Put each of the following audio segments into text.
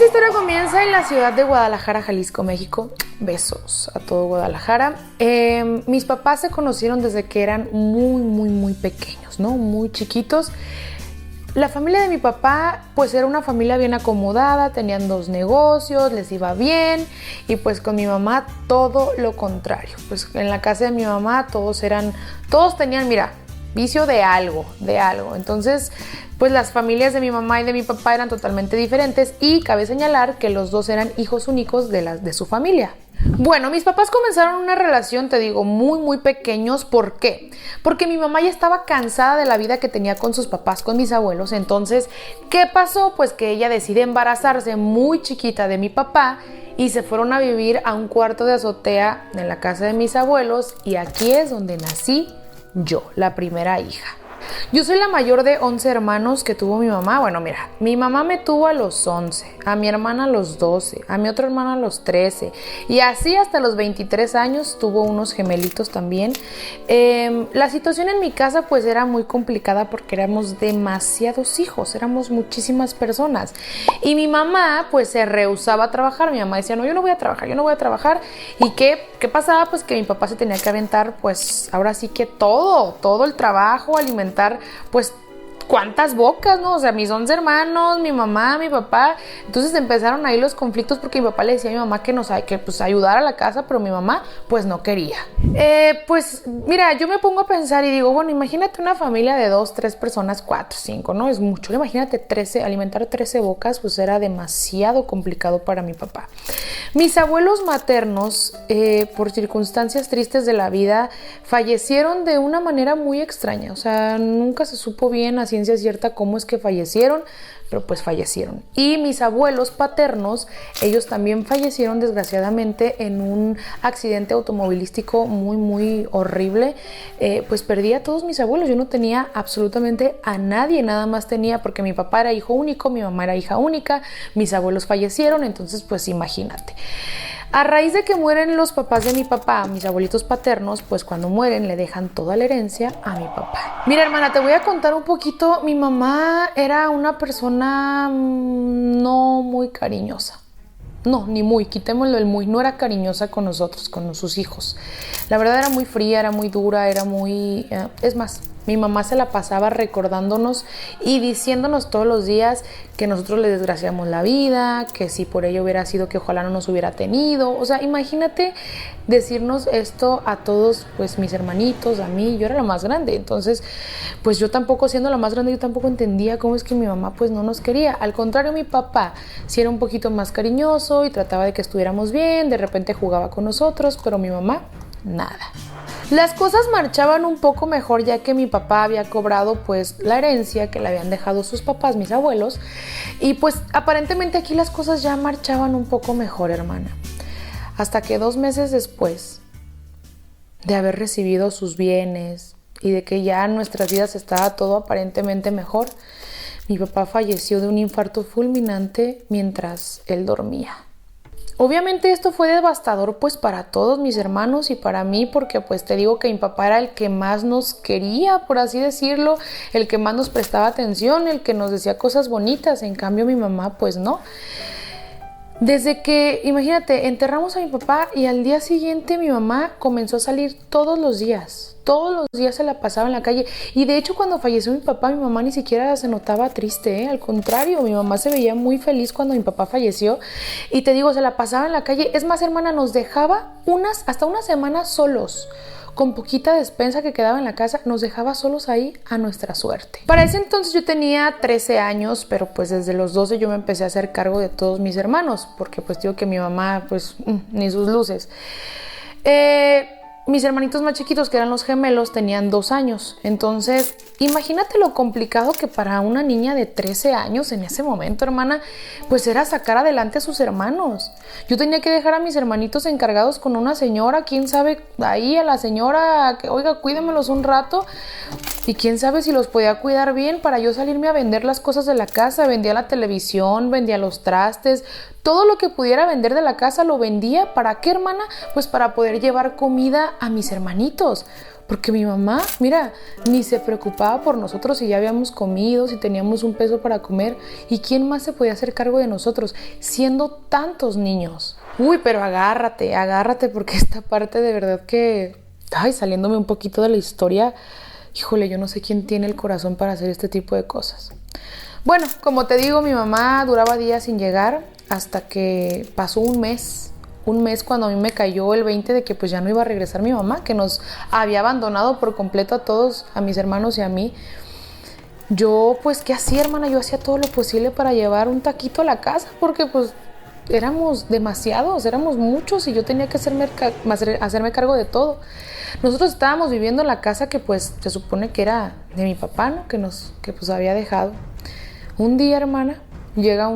Esta historia comienza en la ciudad de Guadalajara, Jalisco, México. Besos a todo Guadalajara. Mis papás se conocieron desde que eran muy pequeños, ¿no? Muy chiquitos. La familia de mi papá pues era una familia bien acomodada, tenían 2 negocios, les iba bien, y pues con mi mamá todo lo contrario. Pues en la casa de mi mamá todos tenían, mira, vicio de algo. Entonces, pues las familias de mi mamá y de mi papá eran totalmente diferentes, y cabe señalar que los dos eran hijos únicos de su familia. Bueno, mis papás comenzaron una relación, te digo, muy pequeños. ¿Por qué? Porque mi mamá ya estaba cansada de la vida que tenía con sus papás, con mis abuelos. Entonces, ¿qué pasó? Pues que ella decide embarazarse muy chiquita de mi papá y se fueron a vivir a un cuarto de azotea en la casa de mis abuelos, y aquí es donde nací yo, la primera hija. Yo soy la mayor de 11 hermanos que tuvo mi mamá. Bueno, mira, mi mamá me tuvo a los 11, a mi hermana a los 12, a mi otra hermana a los 13, y así hasta los 23 años tuvo unos gemelitos también. La situación en mi casa pues era muy complicada porque éramos demasiados hijos, éramos muchísimas personas, y mi mamá pues se rehusaba a trabajar. Mi mamá decía, no, yo no voy a trabajar. ¿Y qué pasaba? Pues que mi papá se tenía que aventar, pues ahora sí que todo el trabajo, alimentar pues cuántas bocas, ¿no? O sea, mis 11 hermanos, mi mamá, mi papá. Entonces empezaron ahí los conflictos porque mi papá le decía a mi mamá que pues ayudara a la casa, pero mi mamá pues no quería. Pues mira, yo me pongo a pensar y digo, bueno, imagínate una familia de 2, 3 personas, 4, 5, ¿no? Es mucho. Imagínate 13, alimentar 13 bocas, pues era demasiado complicado para mi papá. Mis abuelos maternos, por circunstancias tristes de la vida, fallecieron de una manera muy extraña. O sea, nunca se supo bien a ciencia cierta cómo es que fallecieron, pero pues fallecieron. Y mis abuelos paternos, ellos también fallecieron desgraciadamente en un accidente automovilístico muy horrible. Pues perdí a todos mis abuelos. Yo no tenía absolutamente a nadie, nada más tenía, porque mi papá era hijo único, mi mamá era hija única, mis abuelos fallecieron, entonces pues imagínate. A raíz de que mueren los papás de mi papá, mis abuelitos paternos, pues cuando mueren le dejan toda la herencia a mi papá. Mira, hermana, te voy a contar un poquito. Mi mamá era una persona no muy cariñosa. No, ni muy, quitémoslo el muy. No era cariñosa con nosotros, con sus hijos. La verdad era muy fría, era muy dura, era muy... es más, mi mamá se la pasaba recordándonos y diciéndonos todos los días que nosotros le desgraciamos la vida, que si por ello hubiera sido que ojalá no nos hubiera tenido. O sea, imagínate decirnos esto a todos, pues mis hermanitos, a mí. Yo era la más grande, entonces pues yo tampoco, siendo la más grande, yo tampoco entendía cómo es que mi mamá pues no nos quería. Al contrario, mi papá sí era un poquito más cariñoso y trataba de que estuviéramos bien, de repente jugaba con nosotros, pero mi mamá, nada. Las cosas marchaban un poco mejor ya que mi papá había cobrado pues la herencia que le habían dejado sus papás, mis abuelos, y pues aparentemente aquí las cosas ya marchaban un poco mejor, hermana. Hasta que 2 meses después de haber recibido sus bienes y de que ya en nuestras vidas estaba todo aparentemente mejor, mi papá falleció de un infarto fulminante mientras él dormía. Obviamente esto fue devastador pues para todos mis hermanos y para mí, porque pues te digo que mi papá era el que más nos quería, por así decirlo, el que más nos prestaba atención, el que nos decía cosas bonitas. En cambio mi mamá pues no. Desde que, imagínate, enterramos a mi papá y al día siguiente mi mamá comenzó a salir todos los días se la pasaba en la calle. Y de hecho cuando falleció mi papá, mi mamá ni siquiera se notaba triste, al contrario, mi mamá se veía muy feliz cuando mi papá falleció. Y te digo, se la pasaba en la calle. Es más, hermana, nos dejaba hasta una semana solos, con poquita despensa que quedaba en la casa, nos dejaba solos ahí a nuestra suerte. Para ese entonces yo tenía 13 años, pero pues desde los 12 yo me empecé a hacer cargo de todos mis hermanos, porque pues digo que mi mamá pues ni sus luces. Mis hermanitos más chiquitos, que eran los gemelos, tenían 2 años. Entonces, imagínate lo complicado que para una niña de 13 años en ese momento, hermana, pues era sacar adelante a sus hermanos. Yo tenía que dejar a mis hermanitos encargados con una señora, quién sabe, ahí a la señora, que oiga, cuídemelos un rato. Y quién sabe si los podía cuidar bien para yo salirme a vender las cosas de la casa. Vendía la televisión, vendía los trastes, todo lo que pudiera vender de la casa lo vendía. ¿Para qué, hermana? Pues para poder llevar comida a mis hermanitos, Porque mi mamá, mira, ni se preocupaba por nosotros si ya habíamos comido, si teníamos un peso para comer. ¿Y quién más se podía hacer cargo de nosotros, siendo tantos niños? Uy, pero agárrate, porque esta parte de verdad que... Ay, saliéndome un poquito de la historia, híjole, yo no sé quién tiene el corazón para hacer este tipo de cosas. Bueno, como te digo, mi mamá duraba días sin llegar hasta que pasó un mes cuando a mí me cayó el 20 de que pues ya no iba a regresar mi mamá, que nos había abandonado por completo a todos, a mis hermanos y a mí. Yo pues, ¿qué hacía, hermana? Yo hacía todo lo posible para llevar un taquito a la casa, porque pues éramos demasiados, éramos muchos y yo tenía que hacerme cargo de todo. Nosotros estábamos viviendo en la casa que pues se supone que era de mi papá, ¿no? Que pues había dejado. Un día, hermana, llegan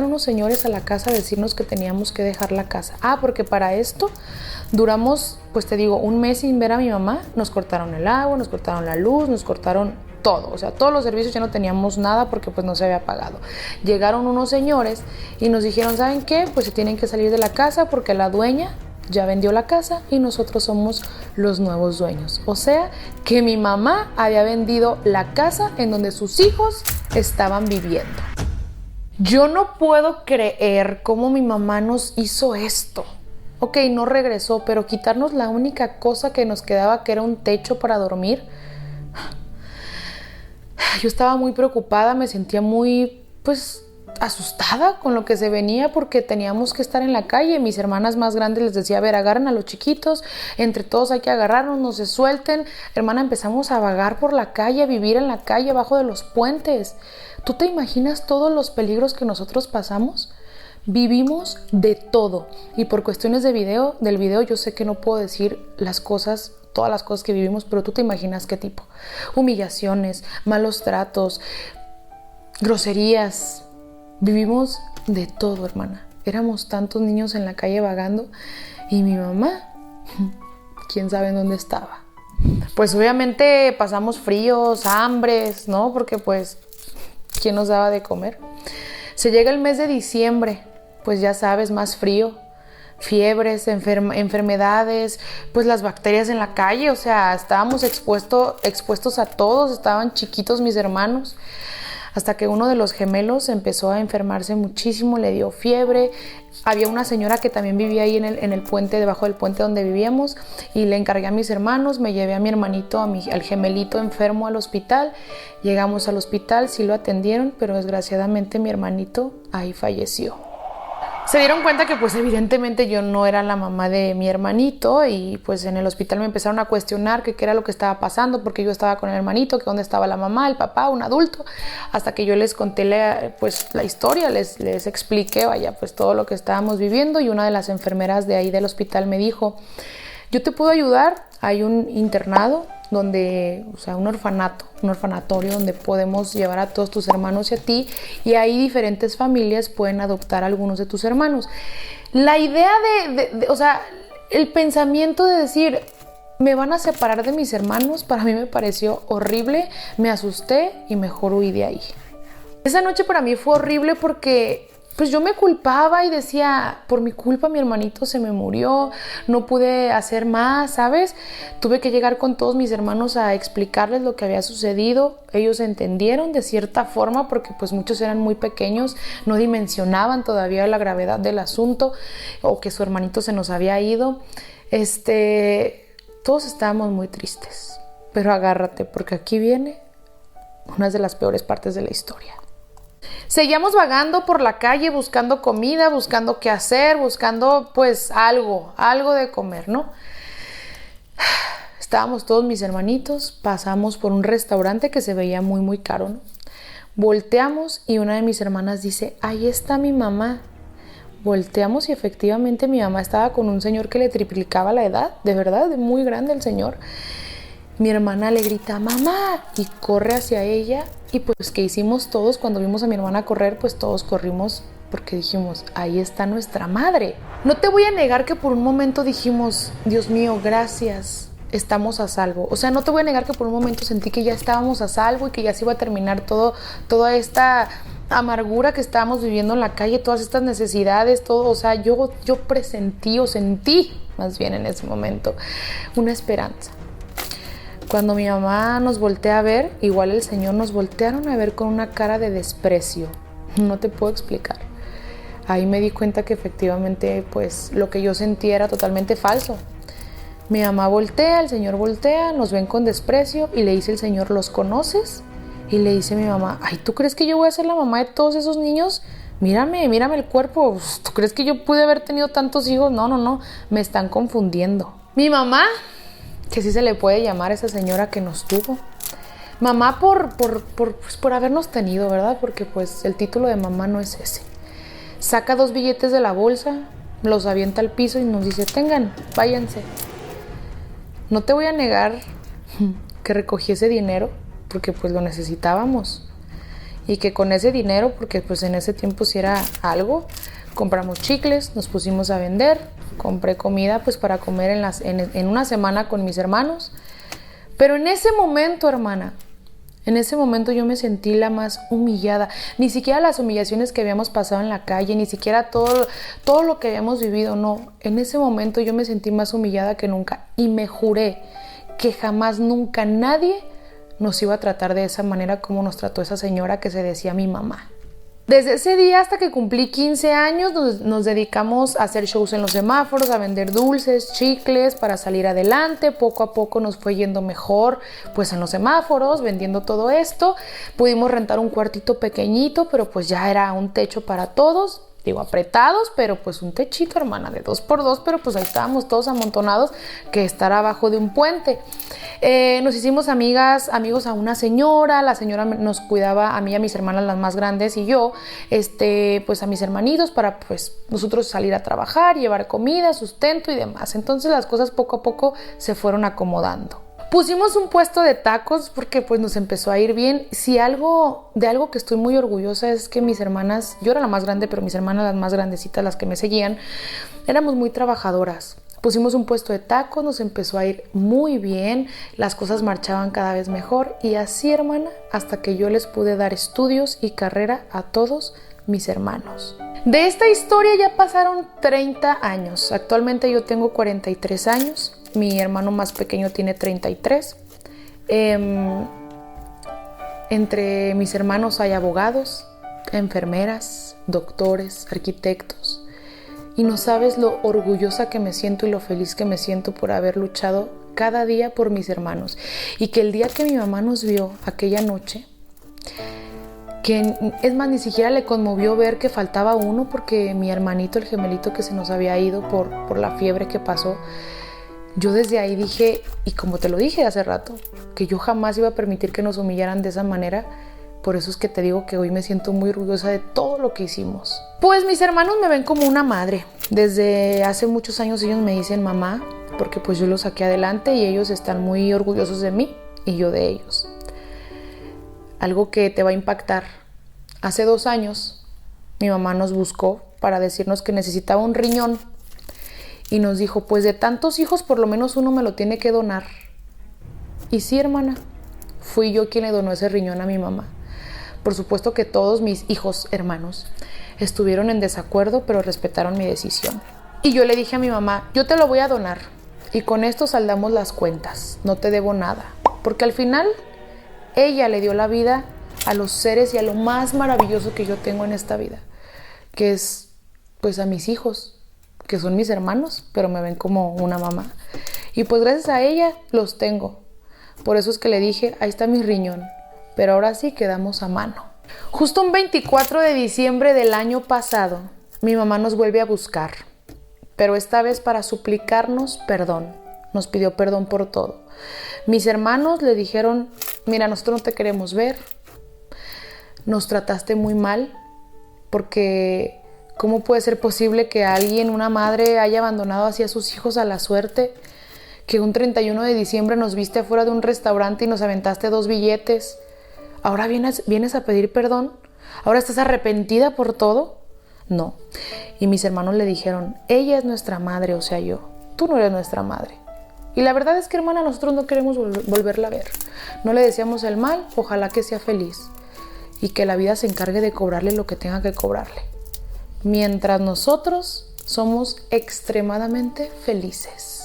unos señores a la casa a decirnos que teníamos que dejar la casa. Porque para esto duramos, pues te digo, un mes sin ver a mi mamá. Nos cortaron el agua, nos cortaron la luz, nos cortaron todo. O sea, todos los servicios ya no teníamos nada porque pues no se había pagado. Llegaron unos señores y nos dijeron, ¿saben qué? Pues se tienen que salir de la casa porque la dueña ya vendió la casa y nosotros somos los nuevos dueños. O sea, que mi mamá había vendido la casa en donde sus hijos estaban viviendo. Yo no puedo creer cómo mi mamá nos hizo esto. Ok, no regresó, pero quitarnos la única cosa que nos quedaba, que era un techo para dormir. Yo estaba muy preocupada, me sentía muy, pues, asustada con lo que se venía porque teníamos que estar en la calle. Mis hermanas más grandes les decía, a ver, agarren a los chiquitos, entre todos hay que agarrarnos, no se suelten. Hermana, empezamos a vagar por la calle, a vivir en la calle, abajo de los puentes. ¿Tú te imaginas todos los peligros que nosotros pasamos? Vivimos de todo. Y por cuestiones del video, yo sé que no puedo decir todas las cosas que vivimos, pero tú te imaginas qué tipo. Humillaciones, malos tratos, groserías. Vivimos de todo, hermana. Éramos tantos niños en la calle vagando y mi mamá, quién sabe en dónde estaba. Pues obviamente pasamos fríos, hambres, ¿no? Porque pues, ¿quién nos daba de comer? Se llega el mes de diciembre, pues ya sabes, más frío, fiebres, enfermedades, pues las bacterias en la calle, o sea, estábamos expuestos a todos, estaban chiquitos mis hermanos. Hasta que uno de los gemelos empezó a enfermarse muchísimo, le dio fiebre. Había una señora que también vivía ahí en el puente, debajo del puente donde vivíamos, y le encargué a mis hermanos, me llevé a mi hermanito, al gemelito enfermo al hospital. Llegamos al hospital, sí lo atendieron, pero desgraciadamente mi hermanito ahí falleció. Se dieron cuenta que pues evidentemente yo no era la mamá de mi hermanito y pues en el hospital me empezaron a cuestionar qué era lo que estaba pasando, porque yo estaba con el hermanito, que dónde estaba la mamá, el papá, un adulto, hasta que yo les conté la historia, les expliqué, pues todo lo que estábamos viviendo, y una de las enfermeras de ahí del hospital me dijo, yo te puedo ayudar, hay un internado un orfanatorio donde podemos llevar a todos tus hermanos y a ti, y ahí diferentes familias pueden adoptar a algunos de tus hermanos. La idea el pensamiento de decir, me van a separar de mis hermanos, para mí me pareció horrible, me asusté y mejor huí de ahí. Esa noche para mí fue horrible porque pues yo me culpaba y decía, por mi culpa mi hermanito se me murió, no pude hacer más, ¿sabes? Tuve que llegar con todos mis hermanos a explicarles lo que había sucedido. Ellos entendieron de cierta forma porque pues muchos eran muy pequeños, no dimensionaban todavía la gravedad del asunto o que su hermanito se nos había ido. Todos estábamos muy tristes, pero agárrate porque aquí viene una de las peores partes de la historia. Seguíamos vagando por la calle buscando comida, buscando qué hacer, buscando pues algo de comer, ¿no? Estábamos todos mis hermanitos, pasamos por un restaurante que se veía muy muy caro, ¿no? Volteamos y una de mis hermanas dice, ahí está mi mamá. Volteamos y efectivamente mi mamá estaba con un señor que le triplicaba la edad, de verdad, muy grande el señor. Mi hermana le grita, mamá, y corre hacia ella. Y pues, ¿qué hicimos todos? Cuando vimos a mi hermana correr, pues todos corrimos porque dijimos, ahí está nuestra madre. No te voy a negar que por un momento dijimos, Dios mío, gracias, estamos a salvo. O sea, no te voy a negar que por un momento sentí que ya estábamos a salvo y que ya se iba a terminar toda esta amargura que estábamos viviendo en la calle, todas estas necesidades, todo. O sea, yo presentí o sentí, más bien en ese momento, una esperanza. Cuando mi mamá nos voltea a ver, igual el Señor nos voltearon a ver con una cara de desprecio. No te puedo explicar. Ahí me di cuenta que efectivamente, pues, lo que yo sentía era totalmente falso. Mi mamá voltea, el Señor voltea, nos ven con desprecio y le dice el Señor, ¿los conoces? Y le dice mi mamá, ay, ¿tú crees que yo voy a ser la mamá de todos esos niños? Mírame el cuerpo. ¿Tú crees que yo pude haber tenido tantos hijos? No, me están confundiendo. Mi mamá, que sí se le puede llamar a esa señora que nos tuvo. Mamá por habernos tenido, ¿verdad? Porque pues el título de mamá no es ese. Saca 2 billetes de la bolsa, los avienta al piso y nos dice, tengan, váyanse. No te voy a negar que recogí ese dinero porque pues lo necesitábamos. Y que con ese dinero, porque pues en ese tiempo sí era algo, compramos chicles, nos pusimos a vender, compré comida pues para comer en una semana con mis hermanos. Pero en ese momento, hermana, en ese momento yo me sentí la más humillada. Ni siquiera las humillaciones que habíamos pasado en la calle, ni siquiera todo lo que habíamos vivido, no. En ese momento yo me sentí más humillada que nunca y me juré que jamás, nunca nadie nos iba a tratar de esa manera como nos trató esa señora que se decía mi mamá. Desde ese día hasta que cumplí 15 años nos dedicamos a hacer shows en los semáforos, a vender dulces, chicles para salir adelante. Poco a poco nos fue yendo mejor pues en los semáforos, vendiendo todo esto. Pudimos rentar un cuartito pequeñito, pero pues ya era un techo para todos. Digo, apretados, pero pues un techito, hermana, de 2x2, pero pues ahí estábamos todos amontonados que estar abajo de un puente. Nos hicimos amigos a una señora, la señora nos cuidaba a mí y a mis hermanas las más grandes y yo, pues a mis hermanitos para pues nosotros salir a trabajar, llevar comida, sustento y demás. Entonces las cosas poco a poco se fueron acomodando. Pusimos un puesto de tacos porque pues nos empezó a ir bien. De algo que estoy muy orgullosa es que mis hermanas, yo era la más grande, pero mis hermanas las más grandecitas, las que me seguían, éramos muy trabajadoras. Pusimos un puesto de tacos, nos empezó a ir muy bien, las cosas marchaban cada vez mejor y así, hermana, hasta que yo les pude dar estudios y carrera a todos mis hermanos. De esta historia ya pasaron 30 años. Actualmente yo tengo 43 años. Mi hermano más pequeño tiene 33. Entre mis hermanos hay abogados, enfermeras, doctores, arquitectos. Y no sabes lo orgullosa que me siento y lo feliz que me siento por haber luchado cada día por mis hermanos. Y que el día que mi mamá nos vio aquella noche, que es más, ni siquiera le conmovió ver que faltaba uno porque mi hermanito, el gemelito que se nos había ido por la fiebre que pasó. Yo desde ahí dije, y como te lo dije hace rato, que yo jamás iba a permitir que nos humillaran de esa manera. Por eso es que te digo que hoy me siento muy orgullosa de todo lo que hicimos. Pues mis hermanos me ven como una madre. Desde hace muchos años ellos me dicen mamá, porque pues yo los saqué adelante y ellos están muy orgullosos de mí y yo de ellos. Algo que te va a impactar. Hace 2 años mi mamá nos buscó para decirnos que necesitaba un riñón. Y nos dijo, pues de tantos hijos por lo menos uno me lo tiene que donar. Y sí, hermana, fui yo quien le donó ese riñón a mi mamá. Por supuesto que todos mis hijos, hermanos, estuvieron en desacuerdo, pero respetaron mi decisión. Y yo le dije a mi mamá, yo te lo voy a donar y con esto saldamos las cuentas, no te debo nada. Porque al final, ella le dio la vida a los seres y a lo más maravilloso que yo tengo en esta vida, que es pues a mis hijos, que son mis hermanos, pero me ven como una mamá. Y pues gracias a ella los tengo. Por eso es que le dije, ahí está mi riñón, pero ahora sí quedamos a mano. Justo un 24 de diciembre del año pasado, mi mamá nos vuelve a buscar, pero esta vez para suplicarnos perdón. Nos pidió perdón por todo. Mis hermanos le dijeron, mira, nosotros no te queremos ver, nos trataste muy mal, porque ¿cómo puede ser posible que alguien, una madre, haya abandonado así a sus hijos a la suerte? Que un 31 de diciembre nos viste afuera de un restaurante y nos aventaste 2 billetes. ¿Ahora vienes a pedir perdón? ¿Ahora estás arrepentida por todo? No. Y mis hermanos le dijeron, ella es nuestra madre, o sea yo. Tú no eres nuestra madre. Y la verdad es que, hermana, nosotros no queremos volverla a ver. No le deseamos el mal, ojalá que sea feliz. Y que la vida se encargue de cobrarle lo que tenga que cobrarle. Mientras nosotros somos extremadamente felices.